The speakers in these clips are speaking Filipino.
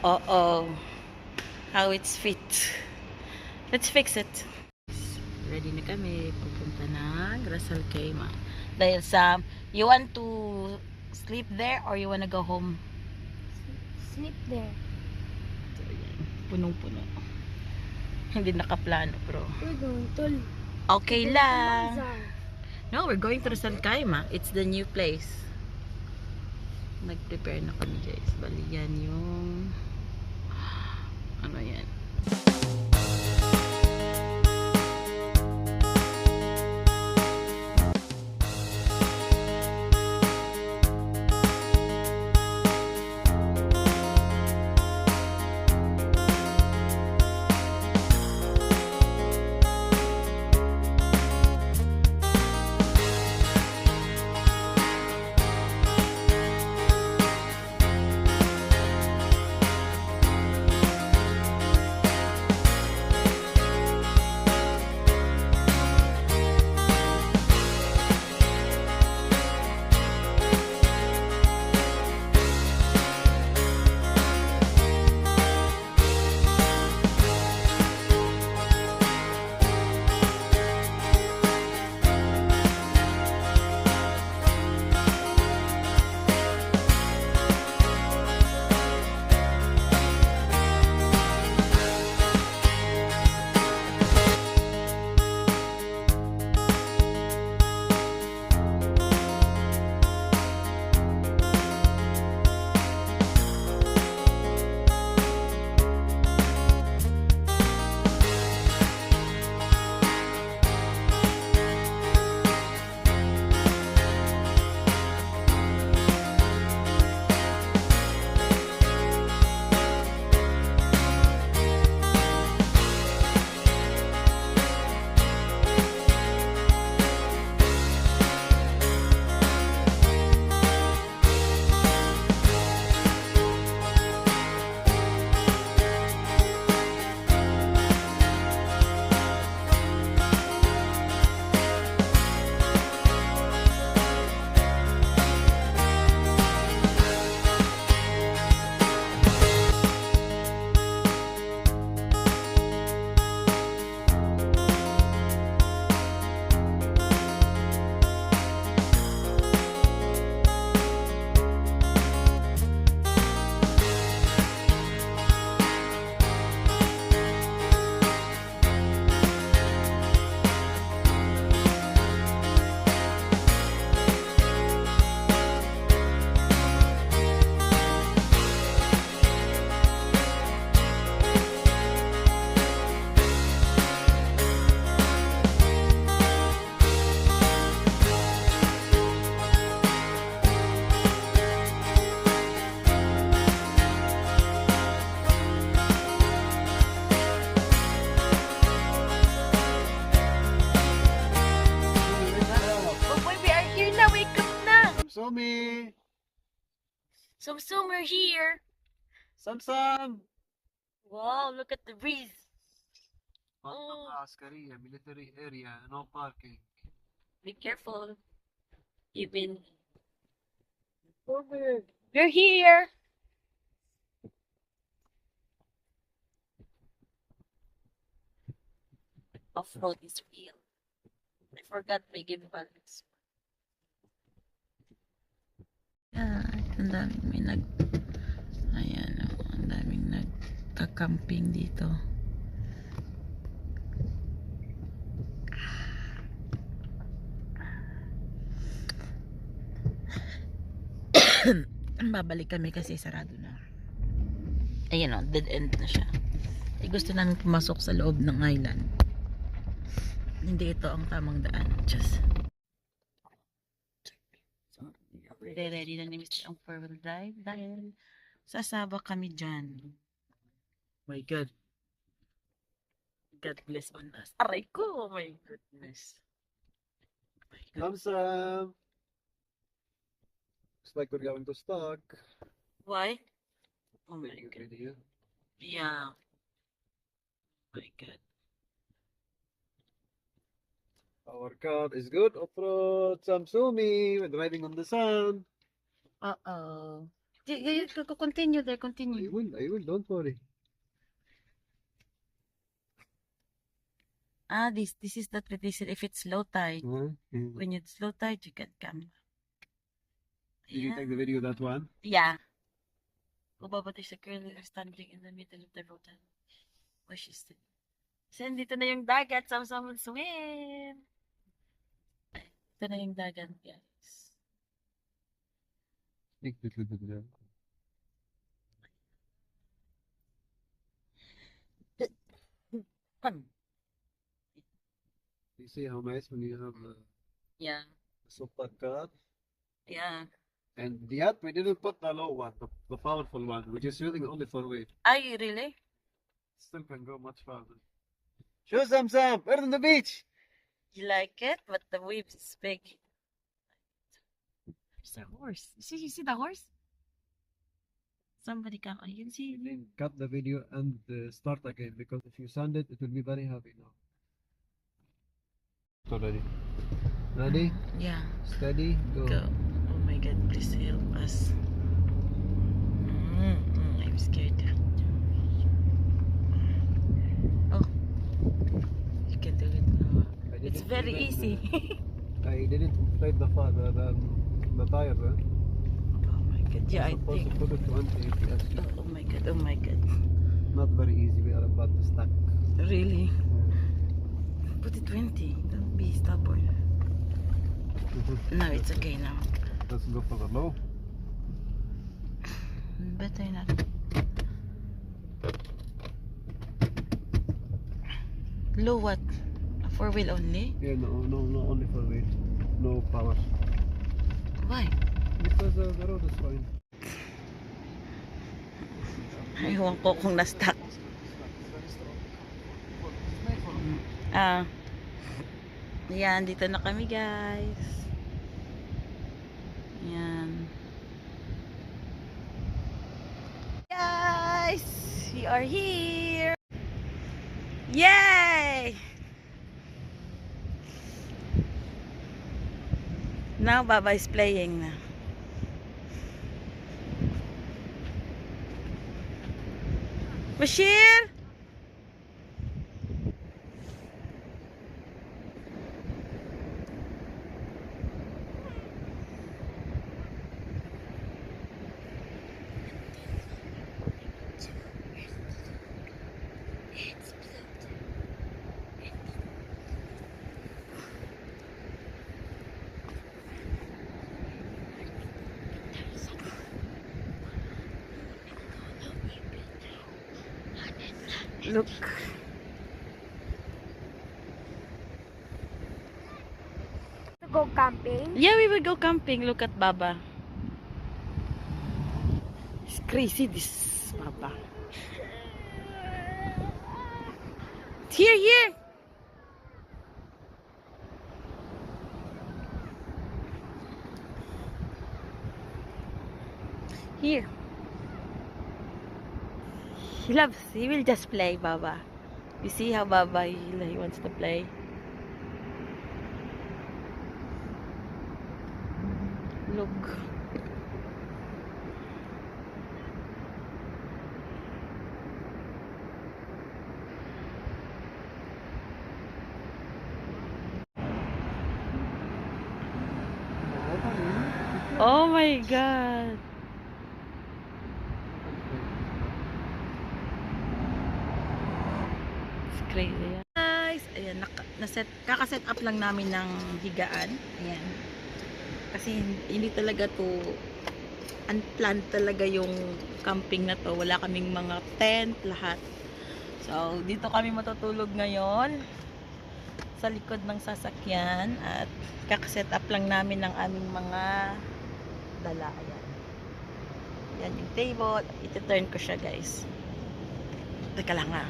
Uh-oh. How it's fit. Let's fix it. Ready na kami. Pupunta ng Ras Al Khaimah. Dahil sa, you want to sleep there or you wanna go home? Sleep there. So, yan. Punong-puno. Hindi nakaplano, bro. We're going to Okay lang. Manzar. No, we're going to Ras Al Khaimah. It's the new place. Nag-prepare na kami, guys. Bali, yan yung ano yan. Sumi! So we're here. Samsam! Wow, look at the breeze. Oh. Askari, military area, no parking. Be careful. You've been forward. We're here. Off-road is real. I forgot my give balance. Yeah, ang daming may ayan o, ang daming nagka-camping dito. Babalik kami kasi sarado na. Ayan o, dead end na siya. Gusto namin pumasok sa loob ng island. Hindi ito ang tamang daan. Just ready na ni Mr. ang 4-wheel drive dahil sasaba kami dyan. My God. God bless on us. Aray ko, oh my goodness. Samsam! Looks like we're going to stock. Why? Oh my Good God. video. Yeah. Oh my God. Our car is good off-road. Samsumi, we're driving on the sun. Uh-oh. Continue there, continue. I will, don't worry. This is the tradition if it's low tide. Did When it's low tide, you can come. you take the video that one? Yeah. But there's a girl standing in the middle of the road. Where she's sitting. So, dito na yung dagat. Someone swim. Ito na yung dagat, guys. Ik doe het. You see how nice when you have the Yeah. super car? Yeah. And yet we didn't put the low one, the powerful one. We're just using it only for weight. Ay, really? Still can go much farther. Show some, we're on the beach. You like it? But the wave is big. There's a horse. You see the horse? Somebody come. You can see. Then cut the video and start again, because if you send it, it will be very heavy now. So ready? Ready? Yeah. Steady, go. Go. Oh my God, please help us. I'm scared. Oh, you can do it. It's very easy. I didn't inflate the tires. Oh my God, yeah, I supposed think. to put it to 20 APS. Oh my God, oh my God. Not very easy. We are about to stuck. Really? Put it 20. Don't be stubborn. No, it's okay now. Let's go for the low. Better not. Low what? A 4-wheel only? Yeah, no, only for weight. No power. Why? Because the road is fine. Ewan ko kung na-stuck. Yan, dito na kami guys. Yan. Guys, we are here. Yay! Now Baba is playing na. Bashir! Look. To go camping. Yeah, we will go camping. Look at Baba. It's crazy, this Baba. It's here. Here. He will just play, Baba. You see how Baba, he wants to play. Look. Oh my God. It's crazy. Guys, ayan, kakaset up lang namin ng higaan. Ayan. Kasi hindi talaga to unplanned talaga yung camping na to. Wala kaming mga tent, lahat. So, dito kami matutulog ngayon sa likod ng sasakyan at kakaset up lang namin ng aming mga dala. Ayan. Yan yung table. Iti-turn ko siya, guys. Teka lang nga.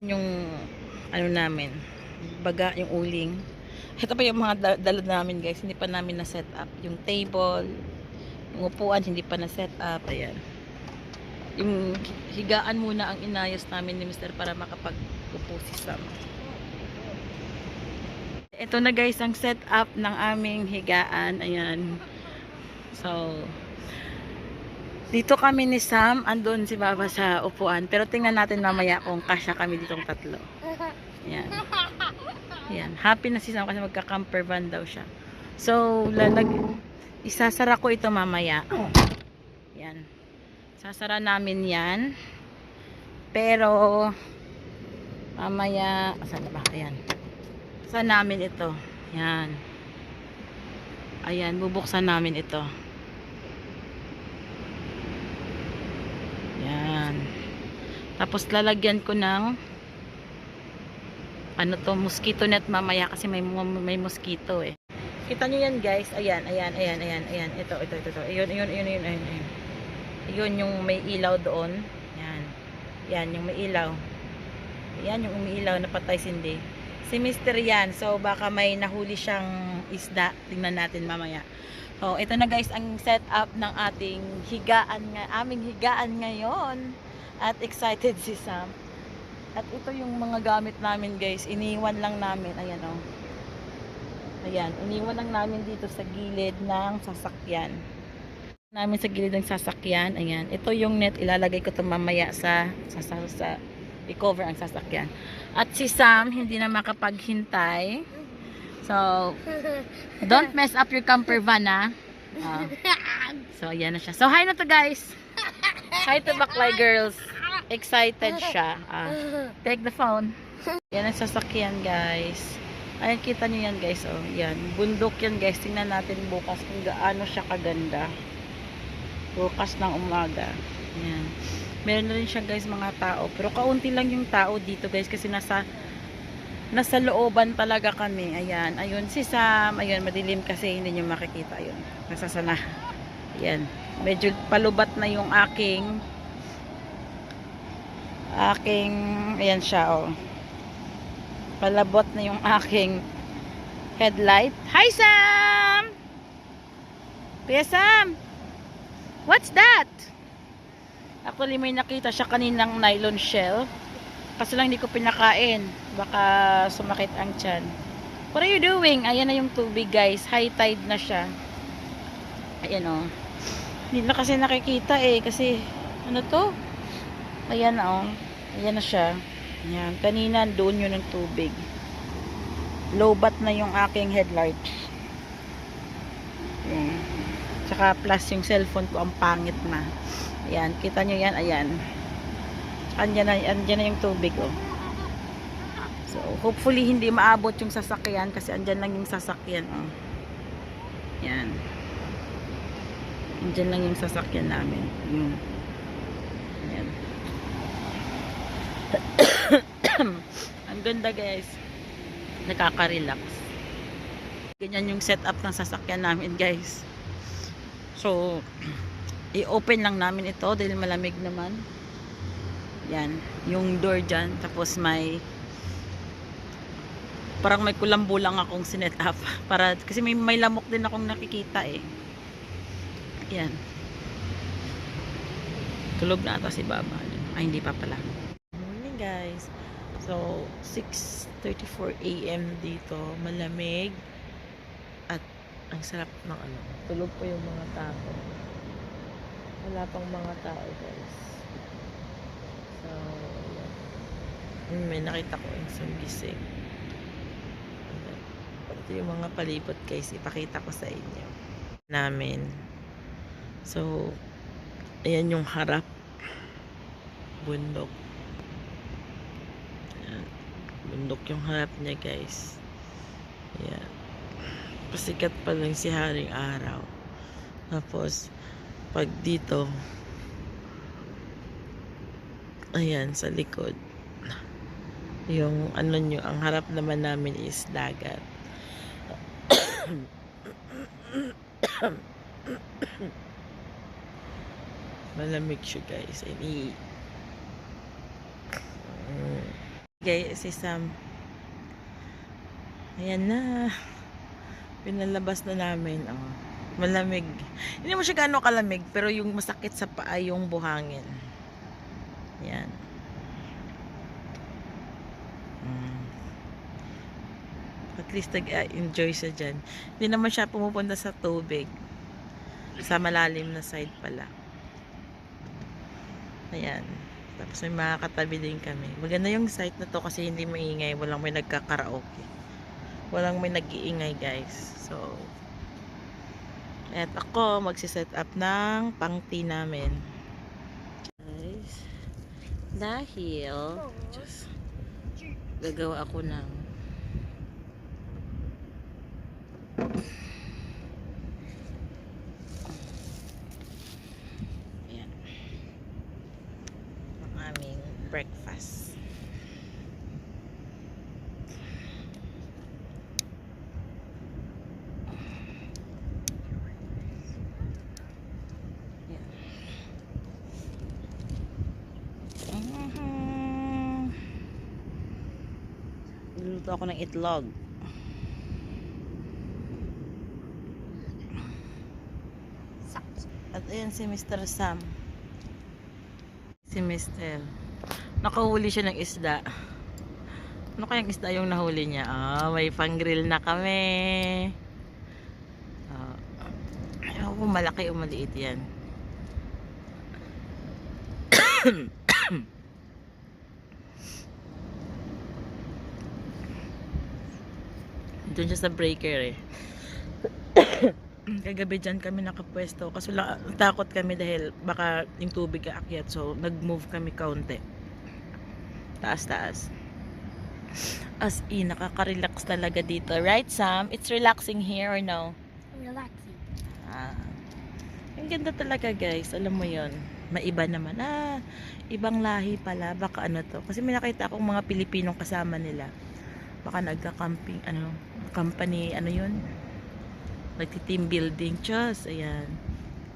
Yung ano namin, baga, yung uling. Ito pa yung mga dala namin, guys. Hindi pa namin na-set up. Yung table, yung upuan, hindi pa na-set up. Ayan. Yung higaan muna ang inayos namin ni Mr. para makapag-upo si Sam. Ito na, guys, ang set up ng aming higaan. Ayan. So, Dito kami ni Sam, andun si Baba sa upuan. Pero tingnan natin mamaya kung kasya kami ditong tatlo. Yan. Yan. Happy na si Sam kasi magka-camper van daw siya. So, isasara ko ito mamaya. Yan. Sasara namin yan. Pero, mamaya, saan na ba? Ayan. Saan namin ito? Yan. Ayan, bubuksan namin ito. Yan. Tapos lalagyan ko ng ano to, mosquito net mamaya kasi may mosquito eh. Kita nyo yan guys. Ayan, ayan, ayan, ayan, ayan. Ito. Ayun. Ayun yung may ilaw doon. Yan. Yan yung may ilaw. Yan yung umiilaw na patay sindi. Si Mr. yan. So baka may nahuli siyang isda. Tingnan natin mamaya. So, ito na guys ang setup ng ating aming higaan ngayon. At excited si Sam. At ito yung mga gamit namin guys. Iniwan lang namin. Ayan o. Ayan. Iniwan lang namin dito sa gilid ng sasakyan. Ayan. Ito yung net. Ilalagay ko ito mamaya sa i-cover ang sasakyan. At si Sam, hindi na makapaghintay. So, don't mess up your camper van, ha? So, ayan na siya. So, hi na to, guys. Hi to Baklay girls. Excited siya. Take the phone. Yan ang sasakyan, guys. Ayan, kita nyo yan, guys. Oh, yan. Bundok yan, guys. Tingnan natin bukas kung gaano siya kaganda. Bukas ng umaga. Yan. Meron na rin siya, guys, mga tao. Pero kaunti lang yung tao dito, guys. Kasi nasa looban talaga kami. Ayan. Ayun si Sam. Ayun, madilim kasi hindi nyo makikita. Ayun. Nasasana. Ayan. Medyo palubat na yung aking ayan siya, oh. Palabot na yung aking headlight. Hi, Sam! Kuya Sam! What's that? Actually, may nakita siya kaninang nylon shell. Kasi lang hindi ko pinakain. Baka sumakit ang tiyan. What are you doing? Ayan na yung tubig, guys. High tide na siya. Ayan, oh. Hindi na kasi nakikita eh. Kasi, ano to? Ayan, oh. Ayan na siya. Ayan. Kanina, doon yun ng tubig. Lowbat na yung aking headlight. Ayan. Tsaka plus yung cellphone ko, ang pangit na. Ayan. Kita nyo yan? Ayan. Andyan na yung tubig, oh. So, hopefully hindi maabot yung sasakyan kasi andyan lang yung sasakyan, oh. Yan. Andyan lang yung sasakyan namin. Yan. Ang ganda, guys. Nakaka-relax. Ganyan yung setup ng sasakyan namin, guys. So, i-open lang namin ito dahil malamig naman. Yan, yung door dyan. Tapos parang may kulambo lang akong sinet up. Kasi may lamok din akong nakikita eh. Yan. Tulog na ata si Baba. Ay, hindi pa pala. Morning, guys. So, 6:34 AM dito. Malamig. At ang sarap ng ano. Tulog po yung mga tao. Wala pang mga tao, guys. So, may nakita ko isang gising. Ito yung mga palibot, guys. Ipakita ko sa inyo. Namin. So, ayan yung harap. Bundok. Ayan. Bundok yung harap niya, guys. Ayan. Pasikat pa lang si Haring Araw. Tapos, pag dito, ayan, sa likod. Yung ano nyo, ang harap naman namin is dagat. Malamig siya, guys. Guys, si Sam. Ayan na. Pinalabas na namin. Oh. Malamig. Hindi mo siya gaano kalamig, pero yung masakit sa paa yung buhangin. Yan. At least nag-enjoy siya dyan. Hindi naman siya pumupunta sa tubig. Sa malalim na side pala. Ayan. Tapos may mga katabi din kami. Maganda yung site na to kasi hindi maingay. Walang may nagkakaraoke. Walang may nag-iingay guys. So, at ako magsiset up ng pang-tea namin. Guys, dahil just gagawa ako ng ayan, ang aming breakfast. Niluto ako ng itlog. At ayan si Mr. Sam. Si Mr. Nakahuli siya ng isda. Ano kayang isda yung nahuli niya? May pang-grill na kami. Ayaw ko malaki o maliit yan. Doon siya sa breaker eh. Kagabi dyan kami nakapwesto kasi takot kami dahil baka yung tubig aakyat, so nag-move kami kaunti. Taas-taas. As in, nakaka-relax talaga dito. Right, Sam? It's relaxing here or no? Relaxing. Ang ganda talaga guys. Alam mo yon, maiba naman. Ibang lahi pala. Baka ano to. Kasi may nakita akong mga Pilipinong kasama nila. Baka nagka-camping, company, yun? Nagti-team building. Diyos, ayan.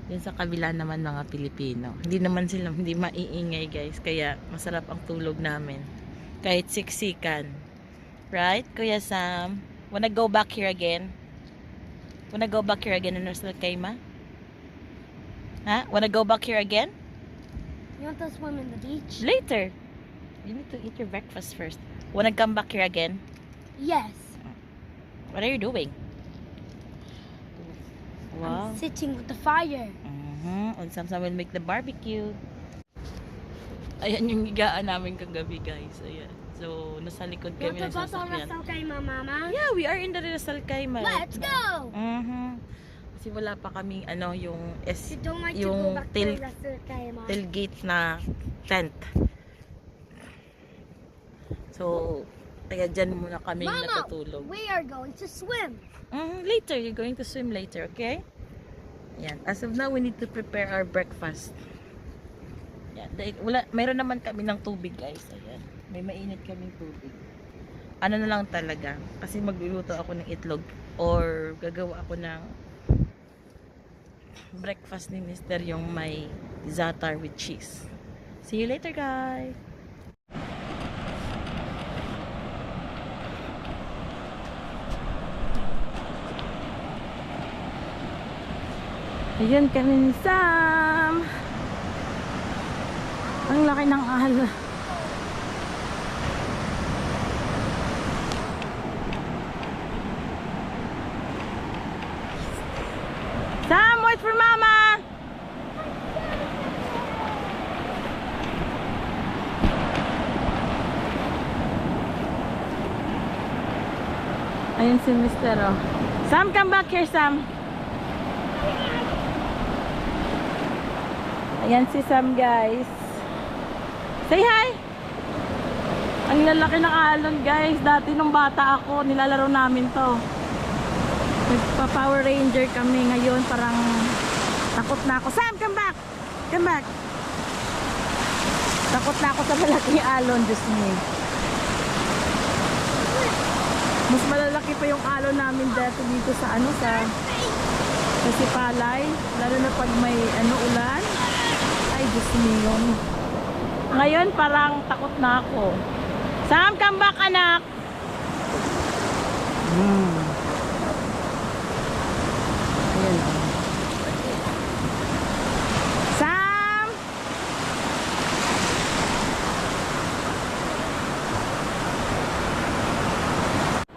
Yun sa kabila naman mga Pilipino. Hindi naman sila, hindi maiingay guys. Kaya masarap ang tulog namin. Kahit siksikan. Right, Kuya Sam? Wanna go back here again? Wanna go back here again in Ras Al-Khaimah? Huh? Wanna go back here again? You want to swim in the beach? Later. You need to eat your breakfast first. Wanna come back here again? Yes. What are you doing? Wow. I'm sitting with the fire. And Sam will make the barbecue. Ayan yung higaan namin kagabi guys. Ayan. So, nasa likod You kami want ng to go to sasakyan. Ras Al-Khaimah, Mama? Yeah, we are in the Ras Al-Khaimah. Let's go! Kasi wala pa kaming yung You don't like to yung go back to Ras Al-Khaimah. tailgate na tent. So, kaya dyan muna kami Mama, natutulog. we are going to swim. Later, you're going to swim later, okay? Yan. As of now, we need to prepare our breakfast. Yan. Mayroon naman kami ng tubig, guys. Ayan. May mainit kaming tubig. Ano na lang talaga. Kasi magluluto ako ng itlog or gagawa ako ng breakfast ni Mr. yung may za'atar with cheese. See you later, guys! Ayun kami ni Sam. Ang laki ng ahal. Sam, wait for Mama. Ayun si Mr. Oh. Sam, come back here, Sam. Ayan si Sam, guys. Say hi! Ang lalaki ng alon, guys. Dati nung bata ako, nilalaro namin to. Nagpa-Power Ranger kami ngayon. Parang takot na ako. Sam, come back! Come back! Takot na ako sa malaking alon, Diyos me. Mas malalaki pa yung alon namin dito sa sa Sipalay. Lalo na pag may ulan. Ay, Diyos me. Ngayon parang takot na ako. Sam, come back, anak. Ayan. Sam!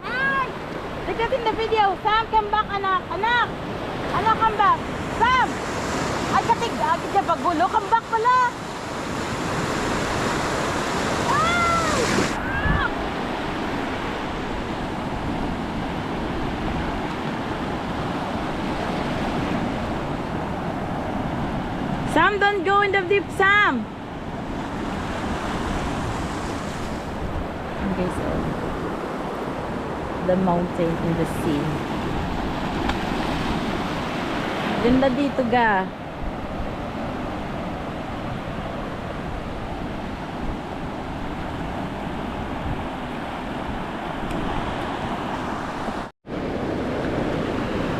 Hi! Look at in the video. Sam, come back, anak. Anak! Anak, come back. Sam! Ay, katig-agad siya bagulo. Come back pala. Sam, don't go in the deep, Sam. Okay, so the mountain in the sea. Ganda dito ga.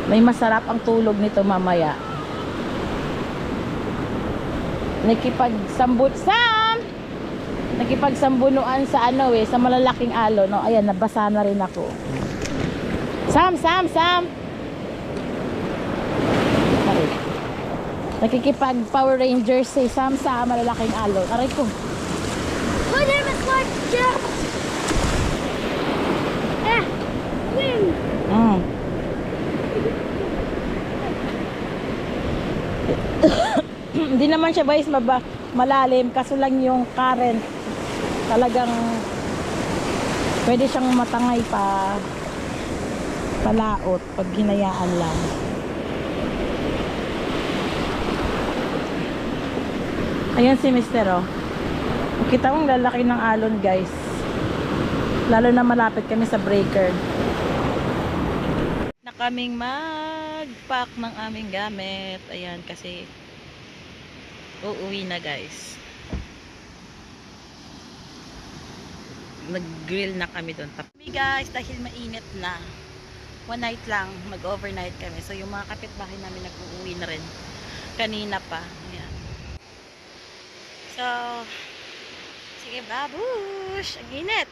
May masarap ang tulog nito mamaya. Nakipagsambunuan sa ano sa malalaking alo, no. Ayan, nabasa na rin ako. Sam. Aray. Nakikipag Power Rangers si Sam sa malalaking alo. Aray ko. My name is like Jeff. Swim. Hindi naman siya guys malalim, kaso lang yung current talagang pwede siyang matangay palaot pag hinayaan lang. Ayan si Mister, oh. Kita mong lalaki ng alon guys, lalo na malapit kami sa breaker. Na kaming mag-pack ng aming gamit. Ayan, kasi uuwi na guys. Nag-grill na kami doon. Kami guys, dahil mainit na, one night lang, mag-overnight kami. So yung mga kapitbahay namin nag-uuwi na rin kanina pa. Ayan. So sige babush, ang init.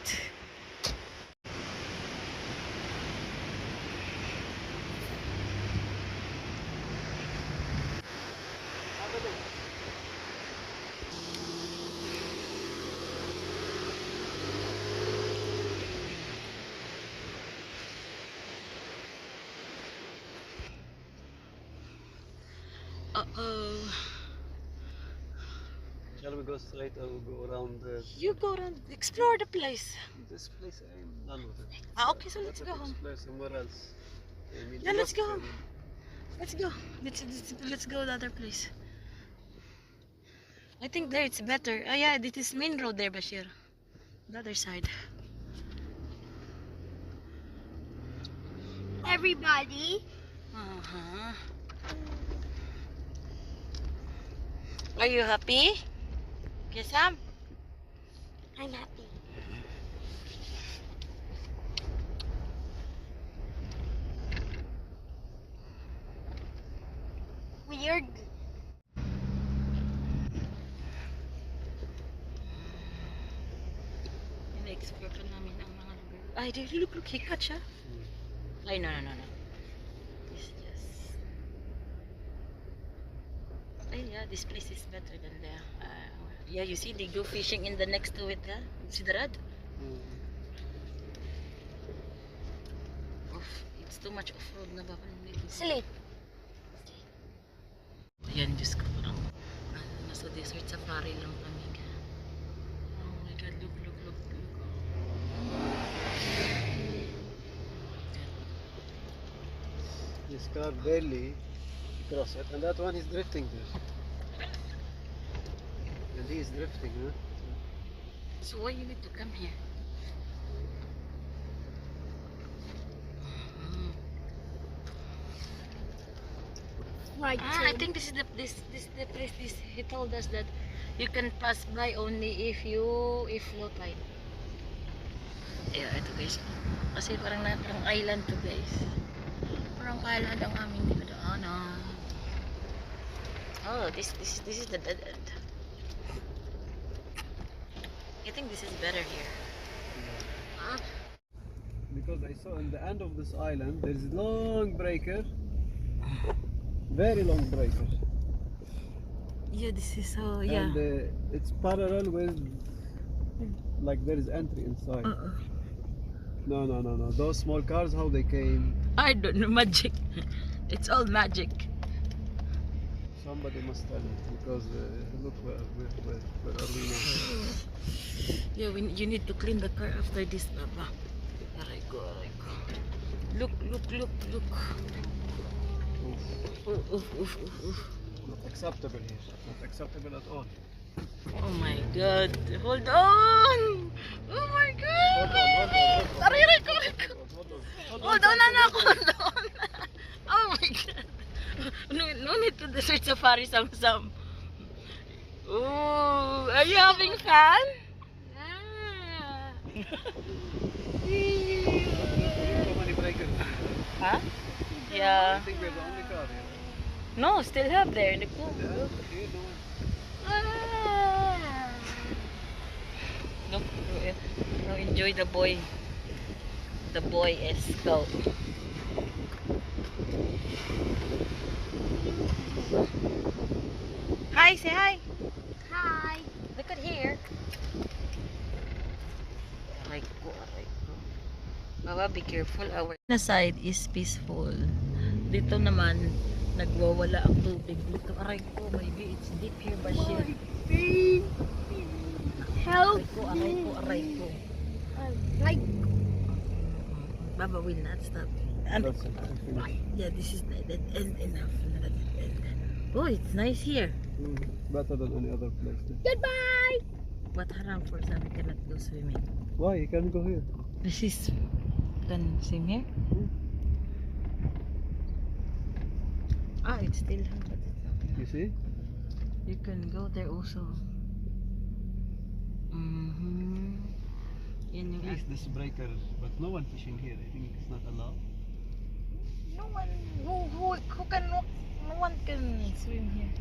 Shall we go straight or go around You go and explore the place. this place? I'm done with it. Okay, so let's go home. Explore somewhere else. I mean, Yeah, let's look, go home. Let's go. Let's go the other place. I think there it's better. Oh yeah, this is main road there, Bashir. The other side. Everybody. Are you happy? Yes, Sam? I'm happy. Weird. Ina-explore pa namin ang mga lugar. Ay, look, hikat siya. Ay, no. It's just... Ay, yeah, this place is better than the... yeah, you see, they go fishing in the next to it, huh? See the rod? Oof, it's too much off-road na ba? Sleep. Ayan, Diyos ko, parang nasa desert safari lang kami. Oh my God, look. This car barely cross it, and that one is drifting there. And he is drifting, huh? So why you need to come here? Right. I think this is the place. He told us that you can pass by only if low tide. Yeah, ito guys. Kasi parang island to guys. Parang island ang aming dinadaanan. Oh, this is the dead end. I think this is better here. Huh? Because I saw in the end of this island there is a long breaker, very long breaker. Yeah, this is so yeah. And it's parallel with, like there is entry inside. No. Those small cars, how they came? I don't know, magic. It's all magic. Somebody must tell me, because look where are we now? Yeah, you need to clean the car after this, Baba. Aray ko. Look. Oof. Oof. Not acceptable here. Not acceptable at all. Oh my god. Hold on. Oh my god. Aray, ko. Hold on, anak. Hold on. Oh my god. No need to desert safari some. Oh, are you having fun? Yeah. How many breakers? Huh? Yeah. I think we're the only car here. No, still have there in the pool. Yeah, here no one. Look, no, enjoy the boy. The boy is go. Hi, say hi. Hi. Look at here. Aray ko. Baba, be careful. Our side is peaceful. Dito naman, nagwawala ang tubig. Dito, aray ko. Maybe it's deep here, Bashir. Help Aray ko. Like, Baba will not stop. And That's it. I finished. yeah, this is that end enough. Oh, it's nice here. Better than any other place. Too. goodbye. But haram for some we cannot go swimming. Why? You can go here. This is can swim here. Ah, it's still but it's not. You see? You can go there also. Yan yung Yes, this breaker, but no one fishing here. I think it's not allowed. no one who can walk, no one can swim here.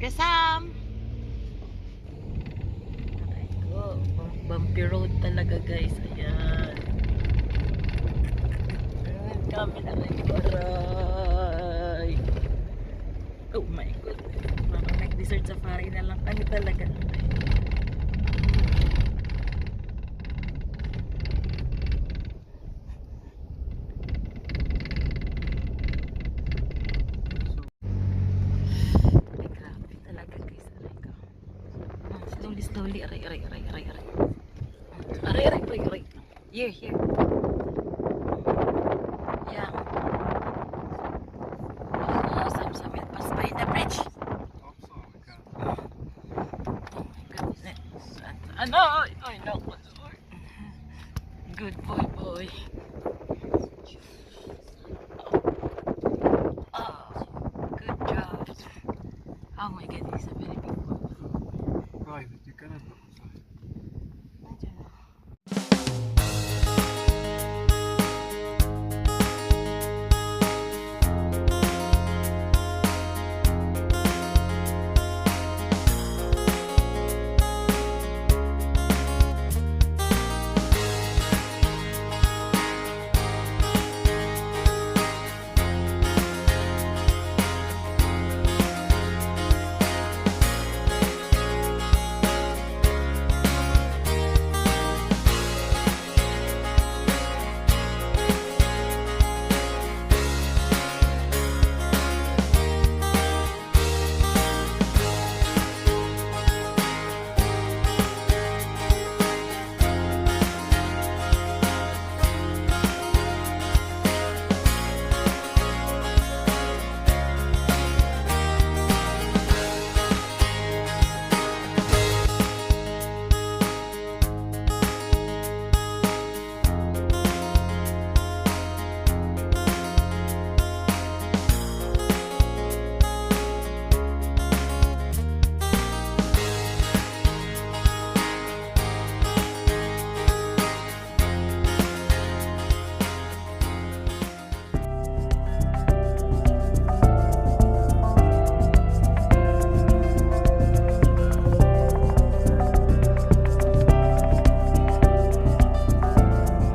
Kasam. Aray ko, bumpy road talaga guys. Ayan. Ayan kami na kayo. Aray. Oh my god. Parang nag-desert safari na lang kami talaga. Ay, grabe talaga guys. Aray ko. Slowly. Aray. Aray. Here.